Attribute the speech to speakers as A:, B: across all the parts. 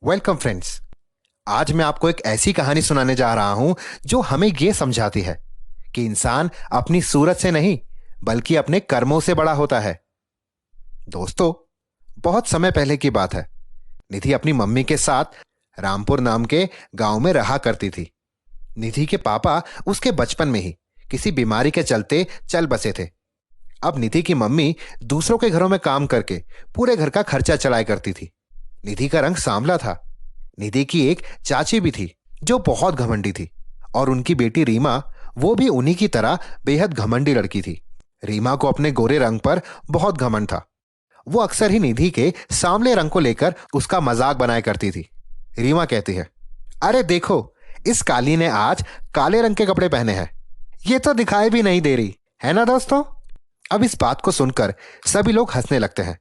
A: Welcome friends. आज मैं आपको एक ऐसी कहानी सुनाने जा रहा हूं जो हमें यह समझाती है कि इंसान अपनी सूरत से नहीं बल्कि अपने कर्मों से बड़ा होता है। दोस्तों, बहुत समय पहले की बात है। निधि अपनी मम्मी के साथ रामपुर नाम के गांव में रहा करती थी। निधि के पापा उसके बचपन में ही किसी बीमारी के चलते चल बसे थे। अब निधि की मम्मी दूसरों के घरों में काम करके पूरे घर का खर्चा चलाया करती थी। निधि का रंग सांवला था। निधि की एक चाची भी थी जो बहुत घमंडी थी, और उनकी बेटी रीमा, वो भी उन्हीं की तरह बेहद घमंडी लड़की थी। रीमा को अपने गोरे रंग पर बहुत घमंड था। वो अक्सर ही निधि के सांवले रंग को लेकर उसका मजाक बनाया करती थी। रीमा कहती है, अरे देखो, इस काली ने आज काले रंग के कपड़े पहने हैं, ये तो दिखाई भी नहीं दे रही है ना दोस्तों। अब इस बात को सुनकर सभी लोग हंसने लगते हैं।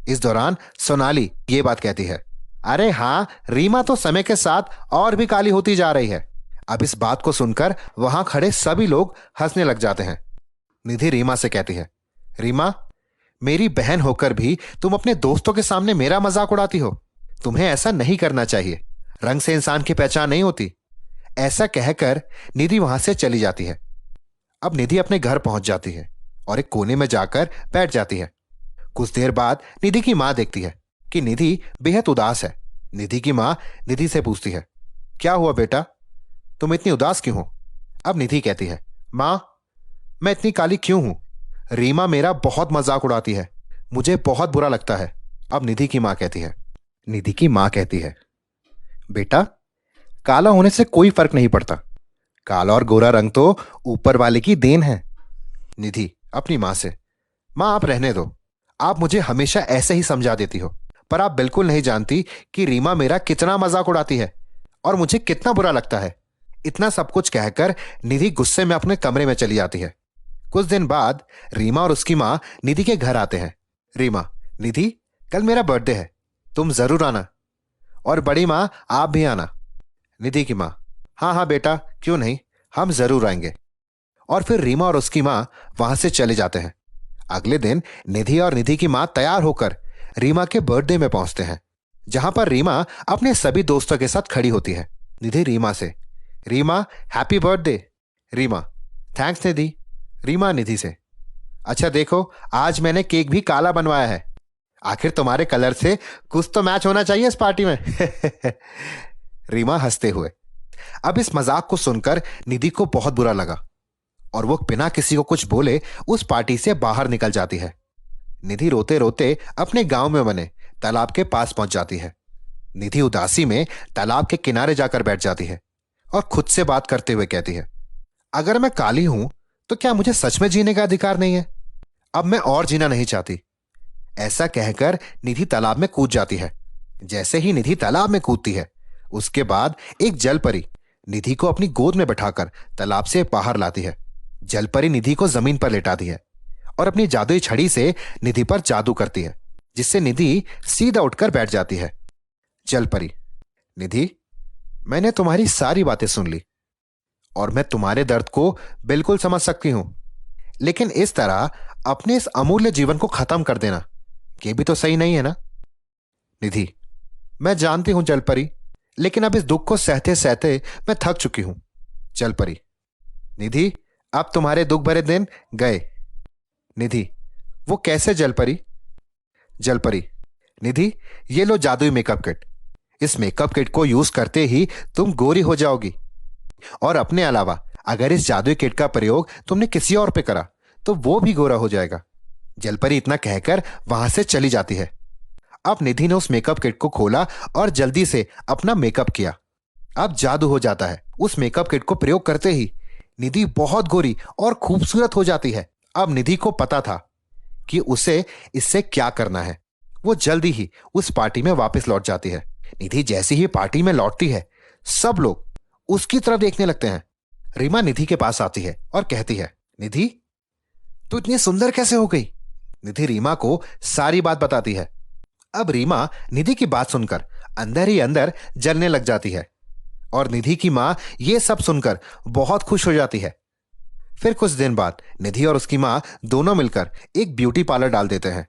A: इस दौरान सोनाली ये बात कहती है, अरे हाँ, रीमा तो समय के साथ और भी काली होती जा रही है। अब इस बात को सुनकर वहां खड़े सभी लोग हंसने लग जाते हैं। निधि रीमा से कहती है, रीमा, मेरी बहन होकर भी तुम अपने दोस्तों के सामने मेरा मजाक उड़ाती हो। तुम्हें ऐसा नहीं करना चाहिए। रंग से इंसान की पहचान नहीं होती। ऐसा कहकर निधि वहां से चली जाती है। अब निधि अपने घर पहुंच जाती है और एक कोने में जाकर बैठ जाती है। कुछ देर बाद निधि की मां देखती है कि निधि बेहद उदास है। निधि की मां निधि से पूछती है, क्या हुआ बेटा, तुम इतनी उदास क्यों हो। अब निधि कहती है, मां, मैं इतनी काली क्यों हूं। रीमा मेरा बहुत मजाक उड़ाती है, मुझे बहुत बुरा लगता है। अब निधि की मां कहती है, बेटा, काला होने से कोई फर्क नहीं पड़ता। काला और गोरा रंग तो ऊपर वाले की देन है। निधि अपनी मां से, मां आप रहने दो, आप मुझे हमेशा ऐसे ही समझा देती हो, पर आप बिल्कुल नहीं जानती कि रीमा मेरा कितना मजाक उड़ाती है और मुझे कितना बुरा लगता है। इतना सब कुछ कहकर निधि गुस्से में अपने कमरे में चली जाती है। कुछ दिन बाद रीमा और उसकी मां निधि के घर आते हैं। रीमा, निधि, कल मेरा बर्थडे है, तुम जरूर आना, और बड़ी मां आप भी आना। निधि की मां, हाँ हाँ बेटा, क्यों नहीं, हम जरूर आएंगे। और फिर रीमा और उसकी मां वहां से चले जाते हैं। अगले दिन निधि और निधि की मां तैयार होकर रीमा के बर्थडे में पहुंचते हैं, जहां पर रीमा अपने सभी दोस्तों के साथ खड़ी होती है। निधि रीमा से, Reema happy birthday. Reema, thanks Nidhi. Reema Nidhi से, अच्छा देखो, आज मैंने केक भी काला बनवाया है। आखिर तुम्हारे कलर से कुछ तो मैच होना चाहिए इस पार्टी में। रीमा हंसते हुए। अब इस मजाक को सुनकर निधि को बहुत बुरा लगा और वो बिना किसी को कुछ बोले उस पार्टी से बाहर निकल जाती है। निधि रोते रोते अपने गांव में बने तालाब के पास पहुंच जाती है। निधि उदासी में तालाब के किनारे जाकर बैठ जाती है और खुद से बात करते हुए कहती है, अगर मैं काली हूं तो क्या मुझे सच में जीने का अधिकार नहीं है। अब मैं और जीना नहीं चाहती। ऐसा कहकर निधि तालाब में कूद जाती है। जैसे ही निधि तालाब में कूदती है, उसके बाद एक जलपरी निधि को अपनी गोद में बैठाकर तालाब से बाहर लाती है। जलपरी निधि को जमीन पर लेटाती है और अपनी जादुई छड़ी से निधि पर जादू करती है, जिससे निधि सीधा उठकर बैठ जाती है। जलपरी, निधि, मैंने तुम्हारी सारी बातें सुन ली और मैं तुम्हारे दर्द को बिल्कुल समझ सकती हूं, लेकिन इस तरह अपने इस अमूल्य जीवन को खत्म कर देना, यह भी तो सही नहीं है ना। निधि, मैं जानती हूं जलपरी, लेकिन अब इस दुख को सहते सहते मैं थक चुकी हूं। जलपरी, निधि, अब तुम्हारे दुख भरे दिन गए। निधि, वो कैसे जलपरी। जलपरी, निधि, ये लो जादुई मेकअप किट। इस मेकअप किट को यूज करते ही तुम गोरी हो जाओगी, और अपने अलावा अगर इस जादुई किट का प्रयोग तुमने किसी और पे करा तो वो भी गोरा हो जाएगा। जलपरी इतना कहकर वहां से चली जाती है। अब निधि ने उस मेकअप किट को खोला और जल्दी से अपना मेकअप किया। अब जादू हो जाता है। उस मेकअप किट को प्रयोग करते ही निधि बहुत गोरी और खूबसूरत हो जाती है। अब निधि को पता था कि उसे इससे क्या करना है। वो जल्दी ही उस पार्टी में वापस लौट जाती है। निधि जैसे ही पार्टी में लौटती है, सब लोग उसकी तरफ देखने लगते हैं। रीमा निधि के पास आती है और कहती है, निधि, तू इतनी सुंदर कैसे हो गई। निधि रीमा को सारी बात बताती है। अब रीमा निधि की बात सुनकर अंदर ही अंदर जलने लग जाती है, और निधि की मां यह सब सुनकर बहुत खुश हो जाती है। फिर कुछ दिन बाद निधि और उसकी मां दोनों मिलकर एक ब्यूटी पार्लर डाल देते हैं,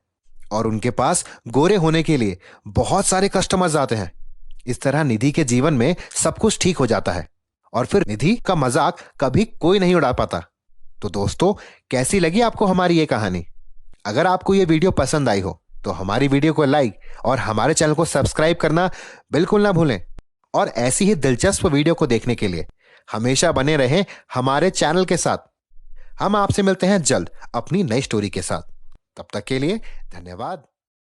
A: और उनके पास गोरे होने के लिए बहुत सारे कस्टमर्स आते हैं। इस तरह निधि के जीवन में सब कुछ ठीक हो जाता है और फिर निधि का मजाक कभी कोई नहीं उड़ा पाता। तो दोस्तों, कैसी लगी आपको हमारी ये कहानी? अगर आपको ये वीडियो पसंद आई हो तो हमारी वीडियो को लाइक और हमारे चैनल को सब्सक्राइब करना बिल्कुल ना भूलें। और ऐसी ही दिलचस्प वीडियो को देखने के लिए हमेशा बने रहें हमारे चैनल के साथ। हम आपसे मिलते हैं जल्द अपनी नई स्टोरी के साथ। तब तक के लिए धन्यवाद।